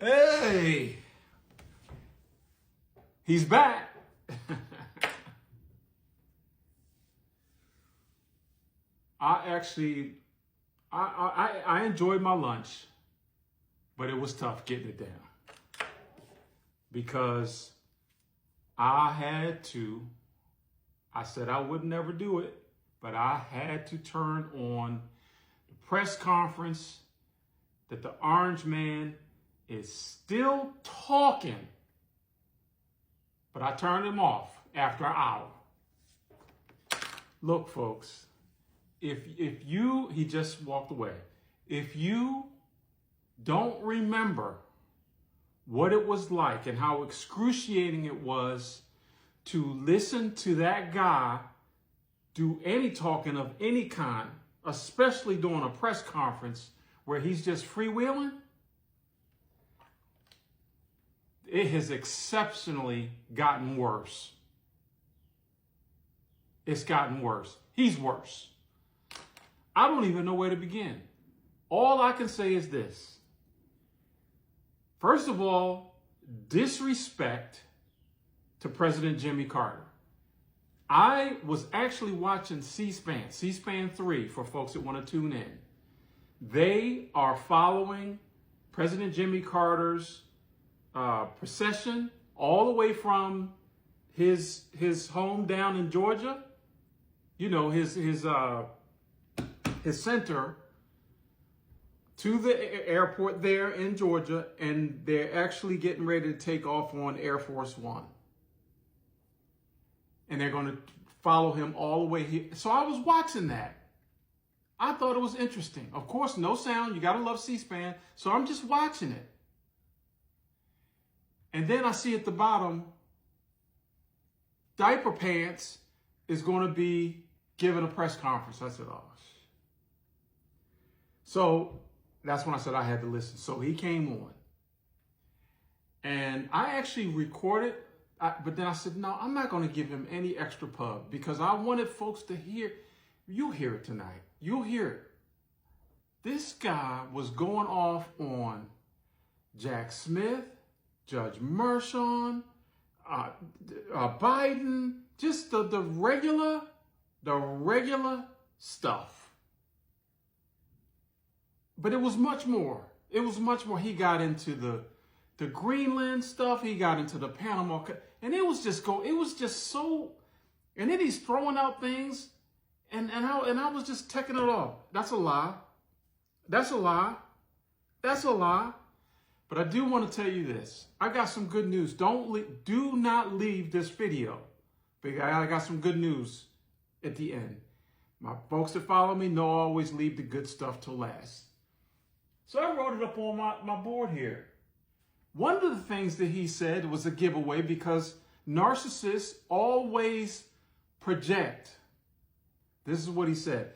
Hey, he's back. I enjoyed my lunch, but it was tough getting it down because I said I would never do it, but I had to turn on the press conference that the orange man is still talking, but I turned him off after an hour. Look, folks, he just walked away. If you don't remember what it was like and how excruciating it was to listen to that guy do any talking of any kind, especially during a press conference where he's just freewheeling, it has exceptionally gotten worse. It's gotten worse. He's worse. I don't even know where to begin. All I can say is this. First of all, disrespect to President Jimmy Carter. I was actually watching C-SPAN 3 for folks that want to tune in. They are following President Jimmy Carter's procession all the way from his home down in Georgia, you know, his center, to the airport there in Georgia, and they're actually getting ready to take off on Air Force One. And they're going to follow him all the way here. So I was watching that. I thought it was interesting. Of course, no sound. You got to love C-SPAN. So I'm just watching it. And then I see at the bottom, Diaper Pants is going to be giving a press conference. I said, oh. So that's when I said I had to listen. So he came on. And I actually recorded, but then I said, no, I'm not going to give him any extra pub because I wanted folks to hear. You'll hear it tonight. You'll hear it. This guy was going off on Jack Smith, Judge Mershon, Biden, just the regular stuff. But it was much more. It was much more. He got into the Greenland stuff. He got into the Panama, and it was just so. And then he's throwing out things, and I was just taking it off. That's a lie. That's a lie. That's a lie. But I do want to tell you this. I got some good news. Do not leave this video. But I got some good news at the end. My folks that follow me know I always leave the good stuff till last. So I wrote it up on my board here. One of the things that he said was a giveaway because narcissists always project. This is what he said.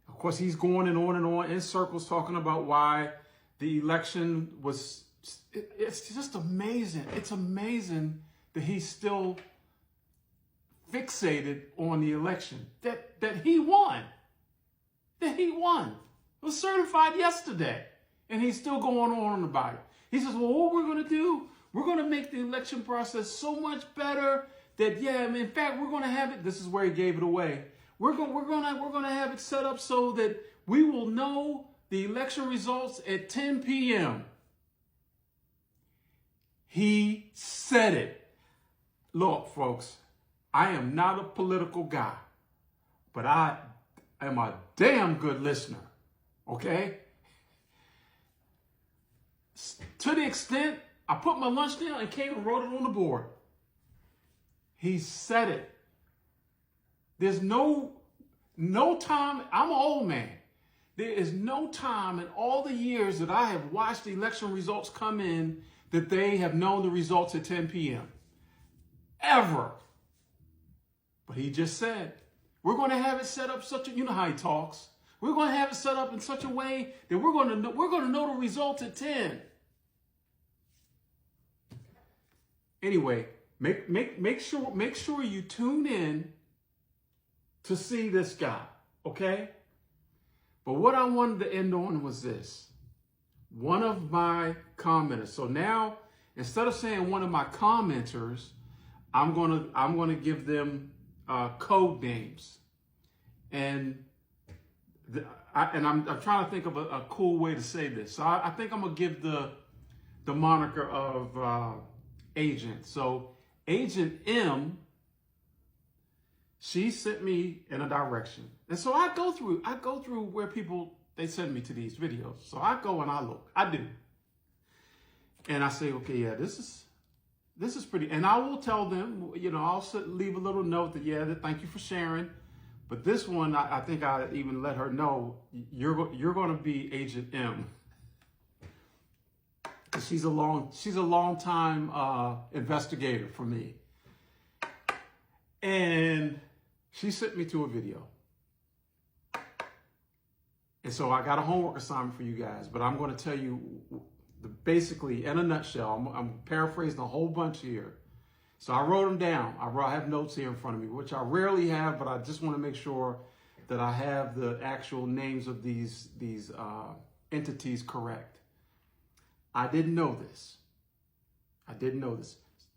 Of course, he's going and on in circles talking about why the election was... It's just amazing. It's amazing that he's still fixated on the election. That he won. That he won. It was certified yesterday. And he's still going on about it. He says, well, what we're going to do, we're going to make the election process so much better that, in fact, we're going to have it. This is where he gave it away. We're going to have it set up so that we will know the election results at 10 p.m. He said it. Look, folks, I am not a political guy, but I am a damn good listener, okay? To the extent I put my lunch down and came and wrote it on the board. He said it. There's no time. I'm an old man. There is no time in all the years that I have watched the election results come in that they have known the results at 10 p.m. Ever. But he just said, we're going to have it set up you know how he talks. We're going to have it set up in such a way that we're going to know the results at 10. Anyway, make sure you tune in to see this guy, okay? But what I wanted to end on was this. one of my commenters. So now, instead of saying one of my commenters, I'm gonna give them code names, and I'm trying to think of a cool way to say this. So I think I'm gonna give the moniker of Agent. So Agent M, she sent me in a direction, and so I go through where people, they send me to these videos. So I go and I look, I do, and I say, okay, yeah, this is pretty, and I will tell them, you know, I'll leave a little note that, yeah, thank you for sharing, but this one, I think I even let her know, you're going to be Agent M, because she's a long time investigator for me, and she sent me to a video. And so I got a homework assignment for you guys, but I'm going to tell you basically in a nutshell. I'm paraphrasing a whole bunch here. So I wrote them down. I have notes here in front of me, which I rarely have, but I just want to make sure that I have the actual names of these entities correct. I didn't know this.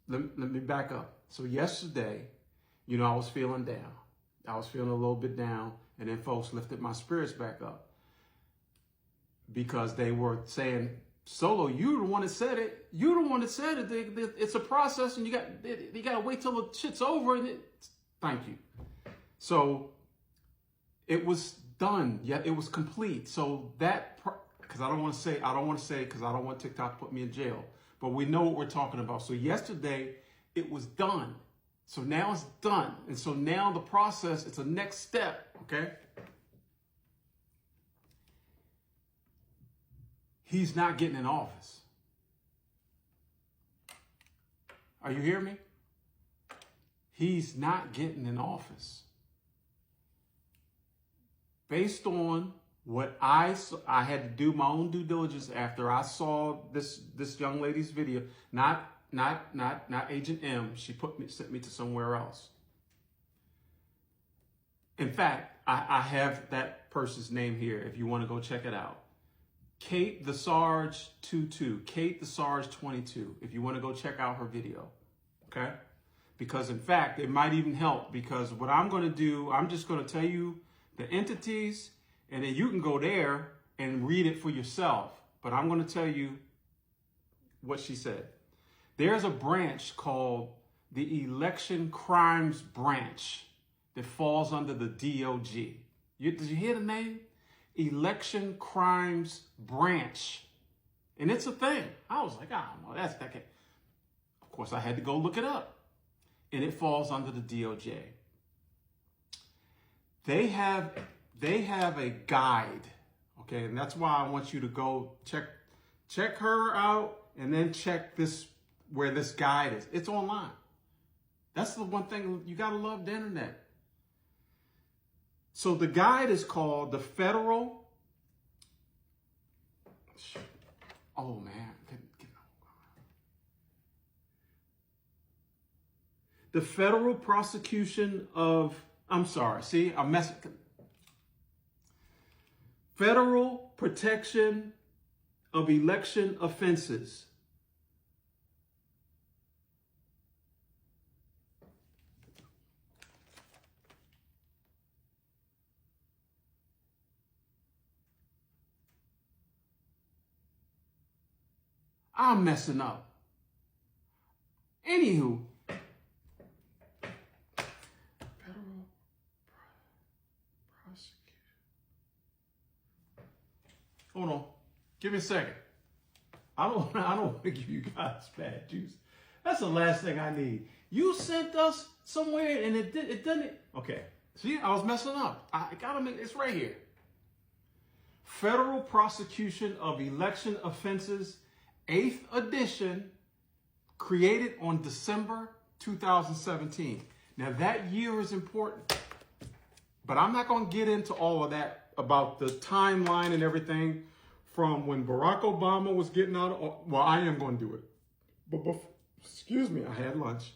Let me back up. So yesterday, you know, I was feeling down. I was feeling a little bit down, and then folks lifted my spirits back up because they were saying, Solo, you're the one that said it. You're the one that said it. It's a process, and you got to wait till the shit's over. And thank you. So it was done. Yeah, it was complete. So that, because I don't want to say because I don't want TikTok to put me in jail. But we know what we're talking about. So yesterday it was done. So now it's done. And so now the process, it's a next step. Okay. He's not getting in office. Are you hearing me? He's not getting in office. Based on what I had to do my own due diligence after I saw this young lady's video. Not Agent M. She sent me to somewhere else. In fact, I have that person's name here if you want to go check it out. Kate the Sarge 22, Kate the Sarge 22, if you want to go check out her video, okay? Because in fact, it might even help, because what I'm going to do, I'm just going to tell you the entities, and then you can go there and read it for yourself. But I'm going to tell you what she said. There's a branch called the Election Crimes Branch that falls under the DOJ. Did you hear the name? Election Crimes Branch. And it's a thing. I was like, I don't know, that's that. Of course, I had to go look it up. And it falls under the DOJ. They have a guide, okay? And that's why I want you to go check her out, and then check this, where this guide is. It's online. That's the one thing, you gotta love the internet. So the guide is called the Federal, oh man, the Federal Prosecution of, I'm sorry, see, I'm messing. Federal Protection of Election Offenses. I'm messing up. Anywho, Federal Prosecution. Hold on, give me a second. I don't want to give you guys bad juice. That's the last thing I need. You sent us somewhere and it didn't. Okay, see, I was messing up. I gotta make it's right here. Federal Prosecution of Election Offenses, 8th edition, created on December 2017. Now that year is important, but I'm not going to get into all of that about the timeline and everything from when Barack Obama was getting out. Well, I am going to do it. But excuse me, I had lunch.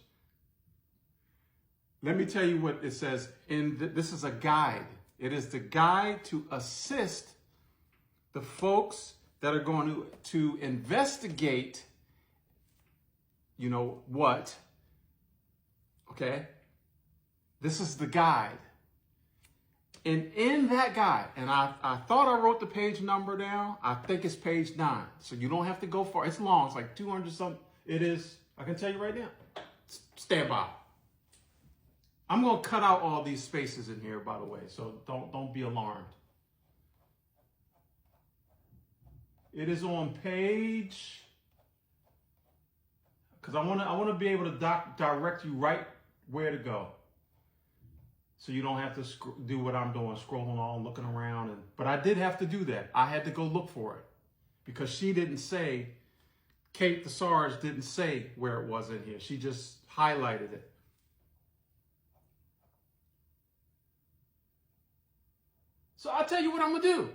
Let me tell you what it says. This is a guide. It is the guide to assist the folks that are going to investigate, you know what, okay? This is the guide. And in that guide, and I thought I wrote the page number down. I think it's page 9. So you don't have to go far. It's long. It's like 200 something. It is. I can tell you right now. Stand by. I'm going to cut out all these spaces in here, by the way. So don't be alarmed. It is on page, because I want to be able to direct you right where to go. So you don't have to do what I'm doing, scrolling all, looking around. But I did have to do that. I had to go look for it because she didn't say, Kate the Sarge didn't say where it was in here. She just highlighted it. So I'll tell you what I'm going to do.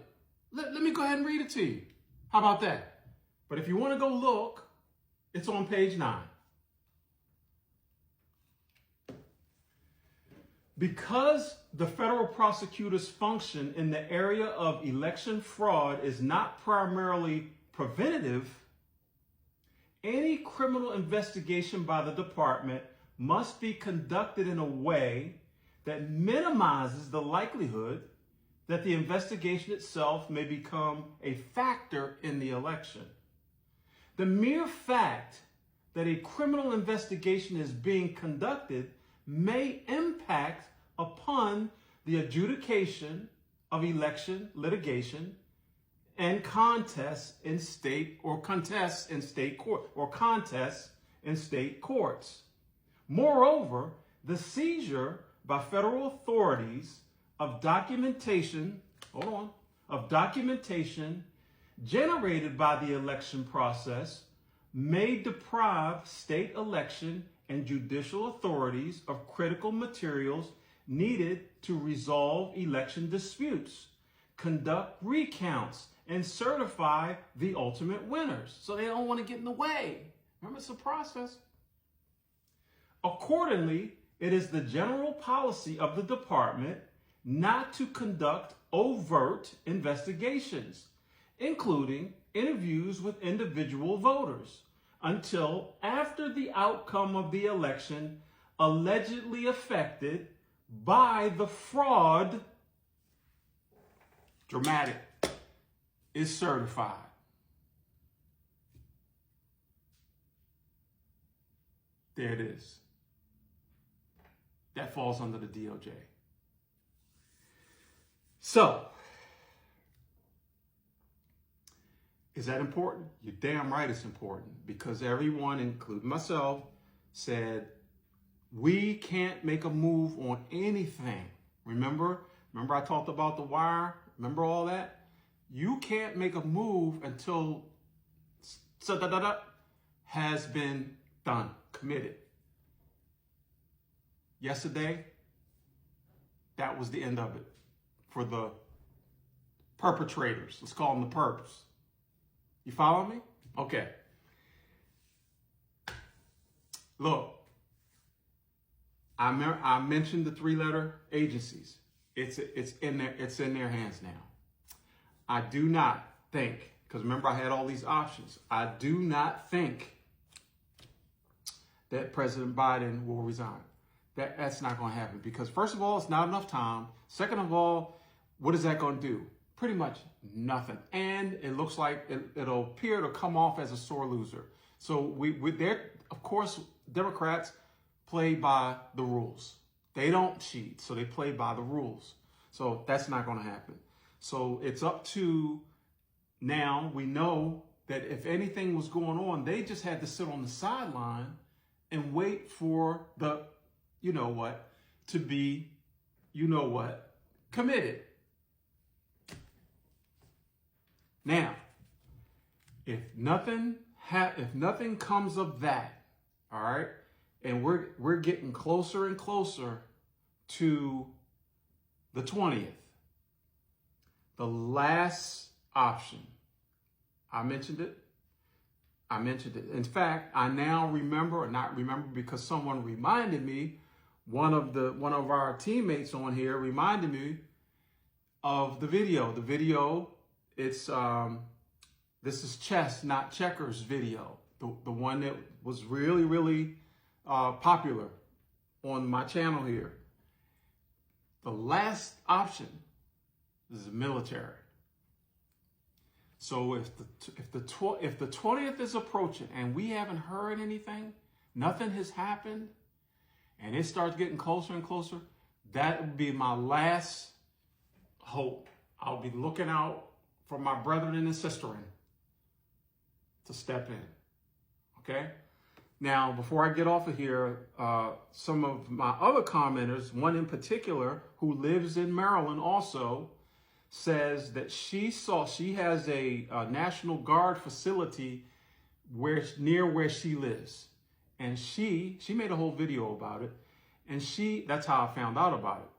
Let me go ahead and read it to you. How about that? But if you want to go look, it's on page 9. Because the federal prosecutor's function in the area of election fraud is not primarily preventative, any criminal investigation by the department must be conducted in a way that minimizes the likelihood that the investigation itself may become a factor in the election. The mere fact that a criminal investigation is being conducted may impact upon the adjudication of election litigation and contests in state courts. Moreover, the seizure by federal authorities of documentation generated by the election process may deprive state election and judicial authorities of critical materials needed to resolve election disputes, conduct recounts, and certify the ultimate winners. So they don't want to get in the way. Remember, it's a process. Accordingly, it is the general policy of the department not to conduct overt investigations, including interviews with individual voters, until after the outcome of the election allegedly affected by the fraud, dramatic, is certified. There it is. That falls under the DOJ. So, is that important? You're damn right it's important, because everyone, including myself, said we can't make a move on anything. Remember I talked about the wire? Remember all that? You can't make a move until has been done, committed. Yesterday, that was the end of it for the perpetrators. Let's call them the perps. You follow me? Okay. Look, I mentioned the 3-letter agencies. It's in their hands now. I do not think, because remember I had all these options, I do not think that President Biden will resign. That's not going to happen, because first of all, it's not enough time. Second of all, what is that going to do? Pretty much nothing. And it looks like it'll appear to come off as a sore loser. So of course, Democrats play by the rules. They don't cheat, so they play by the rules. So that's not going to happen. So it's up to, now we know that if anything was going on, they just had to sit on the sideline and wait for the, to be, committed. Now, if nothing comes of that, all right, and we're getting closer and closer to the 20th, the last option, I mentioned it. In fact, I now remember, or not remember because someone reminded me, one of our teammates on here reminded me of the video. The video, it's This is chess, not checkers video. The one that was really, really popular on my channel here. The last option is the military. So if the 20th is approaching and we haven't heard anything, nothing has happened, and it starts getting closer and closer, that would be my last hope. I'll be looking out for my brethren and sisterin to step in. Okay? Now, before I get off of here, some of my other commenters, one in particular who lives in Maryland also, says that she has a National Guard facility near where she lives. And she made a whole video about it. And that's how I found out about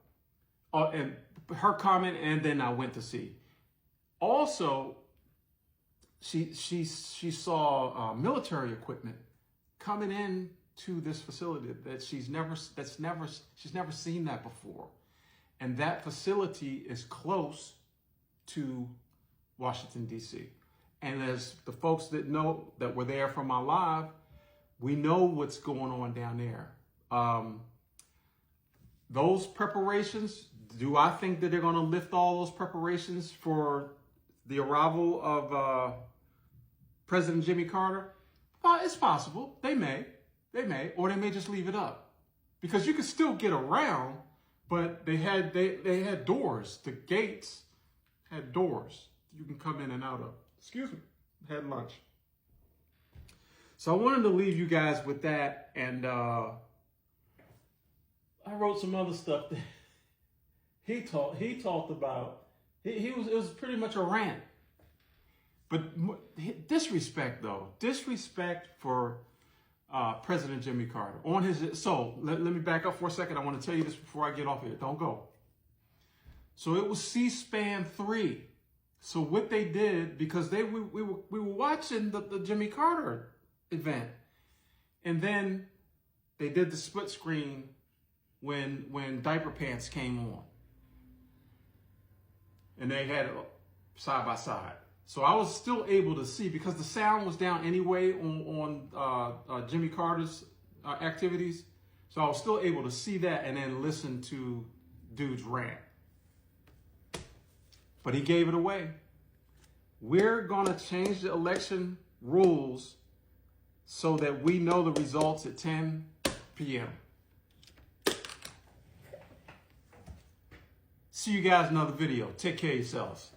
it. And her comment, and then I went to see. Also, she saw military equipment coming in to this facility that she's never seen that before. And that facility is close to Washington, D.C. And as the folks that know that were there for my live, we know what's going on down there. Those preparations, do I think that they're going to lift all those preparations for the arrival of President Jimmy Carter? It's possible. They may, or they may just leave it up, because you can still get around. But they had doors. The gates had doors you can come in and out of. Excuse me. Had lunch. So I wanted to leave you guys with that, and I wrote some other stuff that he talked about. It was pretty much a rant. But disrespect, though. Disrespect for President Jimmy Carter. So let me back up for a second. I want to tell you this before I get off here. Don't go. So it was C-SPAN 3. So what they did, because we were watching the Jimmy Carter event, and then they did the split screen when Diaper Pants came on, and they had it side by side. So I was still able to see, because the sound was down anyway on Jimmy Carter's activities. So I was still able to see that and then listen to dude's rant. But he gave it away. We're going to change the election rules so that we know the results at 10 p.m. See you guys in another video. Take care of yourselves.